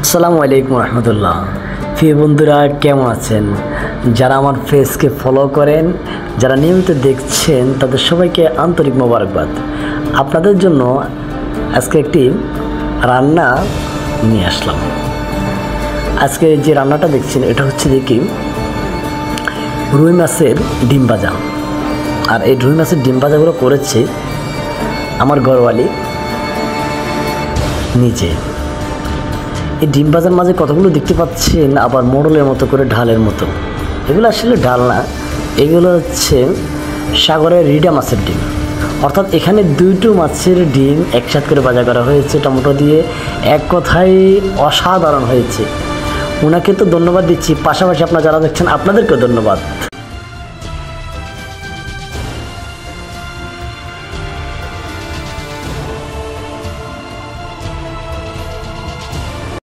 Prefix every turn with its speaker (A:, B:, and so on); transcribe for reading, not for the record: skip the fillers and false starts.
A: আসসালামু আলাইকুম রহমতুল্লাহ। প্রিয় বন্ধুরা, কেমন আছেন? যারা আমার ফেসকে ফলো করেন, যারা নিয়মিত দেখছেন, তাদের সবাইকে আন্তরিক মোবারকবাদ। আপনাদের জন্য আজকে একটি রান্না নিয়ে আসলাম। আজকে যে রান্নাটা দেখছেন এটা হচ্ছে দেখি রুই মাছের ডিম ভাজা। আর এই রুই মাছের ডিম ভাজাগুলো করেছে আমার ঘরওয়ালি নিজে। এই ডিম ভাজার মাঝে কতগুলো দেখতে পাচ্ছেন, আবার মোড়লের মতো করে ঢালের মতো। এগুলো আসলে ঢাল না, এগুলো হচ্ছে সাগরের রিডা মাছের ডিম। অর্থাৎ এখানে দুটো মাছের ডিম একসাথে করে ভাজা করা হয়েছে টমেটো দিয়ে। এক কথায় অসাধারণ হয়েছে। ওনাকে তো ধন্যবাদ দিচ্ছি, পাশাপাশি আপনারা যারা দেখছেন আপনাদেরকেও ধন্যবাদ।